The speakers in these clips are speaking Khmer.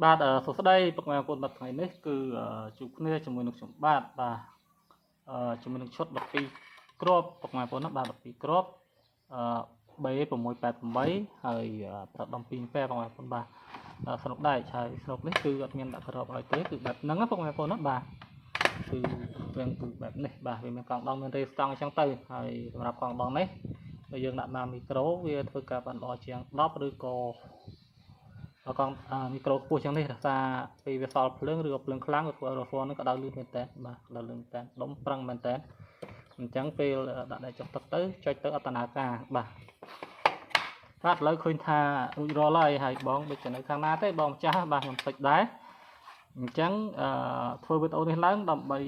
បាទសួស្តីពុកម៉ែបងប្អូនថ្ងៃនេះគឺជួបគ្នាជាមួយនឹងខ្ញុំបាទជាមួយនឹងឈុត12គ្រាប់ពុកម៉ែបងប្អូនណាបាទ12គ្រាប់B688ហើយប្រដំ2ពែពុកម៉ែបងប្អូនបាទស្នុកដែកហើយស្នុកនេះគឺអត់មានដាក់គ្រាប់ឲ្យទេគឺបែបហ្នឹងណាពុកម៉ែបងប្អូនណាបាទគឺវាគឺបែបនេះបាទវាមានកងដងមានរេស្តង់អញ្ចឹងទៅហើយសម្រាប់កងដងនេះបើយើងដាក់មកមីក្រូវាធ្វើការបានល្អជាង10ឬក៏កងមីក្រូខ្ពស់ជាងនេះរក្សាពេលវាសល់ភ្លើងឬក៏ភ្លើងខ្លាំងក៏ធ្វើឲ្យរសនឹងក្តៅលឿនមែនតើបាទក្តៅលឿនមែនតើដុំប្រឹងមែនតើអញ្ចឹងពេលដាក់ដៃចុះទឹកទៅចុចទៅអត្តនាការបាទឥឡូវឃើញថារួចរាល់ហើយបងដូចជានៅខាងណាទេបងម្ចាស់បាទខ្ញុំតិចដែរអញ្ចឹងធ្វើវីដេអូនេះឡើងដើម្បី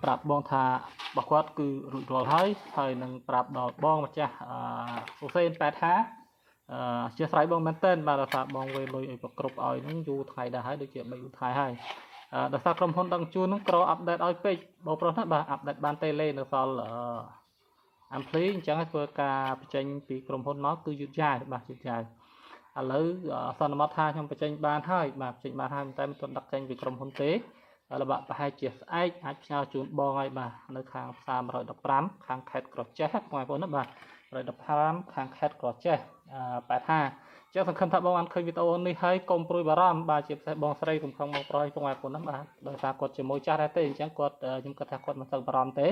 ប្រាប់បងថារបស់គាត់គឺរួចរាល់ហើយនឹងប្រាប់ដល់បងម្ចាស់សុសេន80ជាស្រ័យបងមែនតើបាទថាបងវេលុយឲ្យប្រគ្រប់ឲ្យនឹងយូរថ្ងៃដែរហើយដូចជា3 4ថ្ងៃហើយដោយសារក្រុមហ៊ុនដឹងជួននឹងក្រអាប់ដេតឲ្យពេកបងប្រុសណាបាទអាប់ដេតបានតេលេនៅសល់អាំភ្លីអញ្ចឹងឲ្យធ្វើការបញ្ចេញពីក្រុមហ៊ុនមកគឺយឺតយ៉ាវបាទយឺតយ៉ាវឥឡូវសន្មតថាខ្ញុំបញ្ចេញបានហើយបាទបញ្ចេញបានហើយតែមិនទាន់ដឹកចេញពីក្រុមហ៊ុនទេលបាក់ប្រហែលជាស្អែកអាចផ្ញើជូនបងហើយបាទនៅខាងផ្សារ115ខាងខេត្តក្រចេះបងប្អូនណាបាទ115ខាងខេត្តក្រចេះ80ចឹងសង្ឃឹមថាបងបានឃើញវីដេអូនេះហើយកុំព្រួយបារម្ភបាទជាពិសេសបងស្រីកុំខឹងបងប្រុសឲ្យបងប្អូនណាបាទដោយសារគាត់ជាមួយចាស់ដែរទេអញ្ចឹងគាត់ខ្ញុំគិតថាគាត់មិនសូវបារម្ភទេ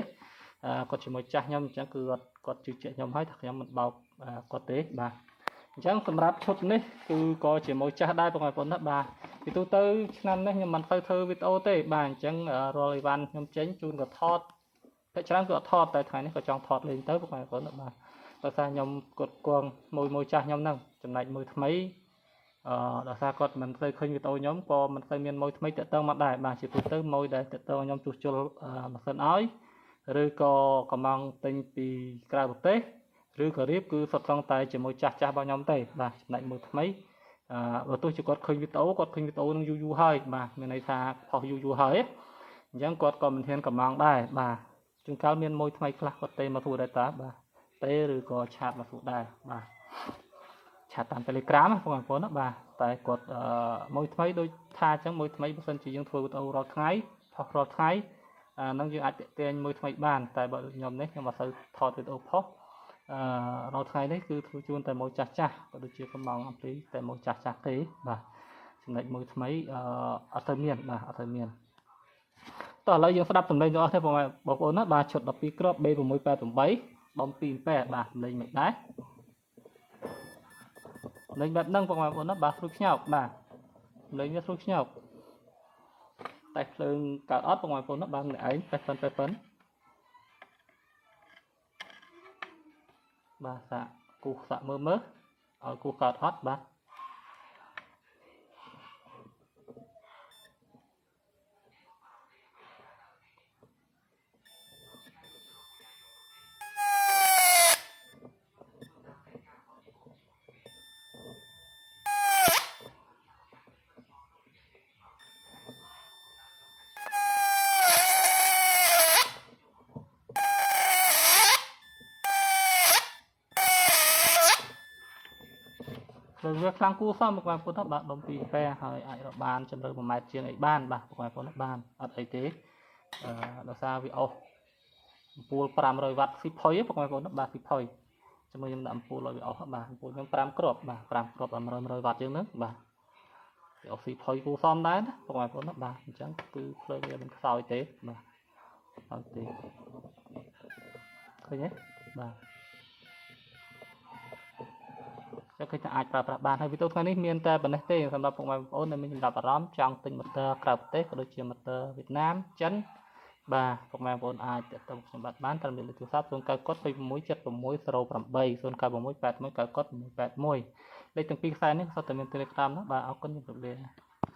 គាត់ជាមួយចាស់ខ្ញុំអញ្ចឹងគឺគាត់ជឿជាក់ខ្ញុំហើយថាខ្ញុំមិនបោកគាត់ទេបាទអញ្ចឹងសម្រាប់ឈុតនេះគឺក៏ជាមួយចាស់ដែរបងប្អូនណាបាទពីទូទៅឆ្នាំនេះខ្ញុំមិនទៅធ្វើវីដេអូទេបាទអញ្ចឹងរាល់អីវ៉ាន់ខ្ញុំចេញជូនក៏ថតតែច្រើនគឺអត់ថតតែថ្ងៃនេះក៏ចង់ថតលេងទៅបងប្អូនណាបាទដោយសារខ្ញុំគាត់គង់មួយចាស់ខ្ញុំហ្នឹងចំណែកមួយថ្មីដោយសារគាត់មិនសូវឃើញវីដេអូខ្ញុំក៏មិនសូវមានមួយថ្មីតាក់ទងមកដែរបាទជាទូទៅមួយដែលតាក់ទងខ្ញុំជួសជុលម៉ាស៊ីនឲ្យឬក៏កំងទិញពីក្រៅប្រទេសឬក៏រៀបគឺសុទ្ធសឹងតែជាមួយចាស់របស់ខ្ញុំទេបាទចំណែកមួយថ្មីបើទោះជាគាត់ឃើញវីដេអូនឹងយូរហើយបាទមានន័យថាផុសយូរហើយអញ្ចឹងគាត់ក៏មិនហ៊ានកំងដែរបាទជួនកាលមានមួយថ្មីខ្លះគាត់ទេមកសួរដែរតាបាទទេឬក៏ឆាតមកសួរដែរបាទឆាតតាម Telegram បងប្អូនណាបាទតែគាត់មួយថ្មីដូចថាអញ្ចឹងមួយថ្មីបើសិនជាយើងធ្វើវីដេអូរាល់ថ្ងៃផុសរាល់ថ្ងៃនឹងយើងអាចទាញមួយថ្មីបានតែបើខ្ញុំនេះខ្ញុំអត់សូវថតវីដេអូផុសរាល់ថ្ងៃនេះគឺធ្វើជូនតែមួយចាស់ក៏ដូចជាកំងអំពីតែមួយចាស់ទេបាទចំណុចមួយថ្មីអត់ទៅមានបាទអត់ទៅមានតោះឥឡូវយើងស្ដាប់សំឡេងទាំងអស់គ្នាបងប្អូនណាបាទឈុត12គ្រាប់ B688 ដុំ2ប៉ែបាទលេងមិនដែរលេងបែបហ្នឹងបងប្អូនណាបាទស្រួយខ្ញោកបាទលេងវាស្រួយខ្ញោកតែភ្លើងកើតអត់បងប្អូនណាបាទម្នាក់ឯងប៉េះប៉ិនបាទសាក់គូសាក់មើលឲ្យគូកើតអត់បាទវាខ្លាំងគួរសមបងប្អូនណាបាទដុំ2ប៉ែហើយអាចរកបានជម្រៅ1ម៉ែត្រជាងអីបានបាទបងប្អូនណាបានអត់អីទេដោយសារវាអស់អំពូល500វ៉ាត់ស៊ីផុយបងប្អូនណាបាទស៊ីផុយជាមួយខ្ញុំដាក់អំពូលឲ្យវាអស់បាទអំពូលខ្ញុំ5គ្រាប់បាទ5គ្រាប់ដល់100វ៉ាត់ជាងហ្នឹងបាទវាអស់ស៊ីផុយគួរសមដែរណាបងប្អូនណាបាទអញ្ចឹងគឺភ្លើងវាមិនខ្សោយទេបាទអត់ទេឃើញទេបាទឃើញថាអាចប្រើប្រាស់បានហើយវីដេអូថ្ងៃនេះមានតែប៉ុណ្ណេះទេសម្រាប់ពុកម៉ែបងប្អូនដែលមានចំណាប់អារម្មណ៍ចង់ទិញម៉ូទ័រក្រៅប្រទេសក៏ដូចជាម៉ូទ័រវៀតណាមចិនបាទពុកម៉ែបងប្អូនអាចទាក់ទងខ្ញុំបានតាមលេខទូរស័ព្ទ091 267608 091 81 91 681លេខទាំងពីរខ្សែនេះសុទ្ធតែមាន Telegram ណាបាទអរគុណជម្រាបលា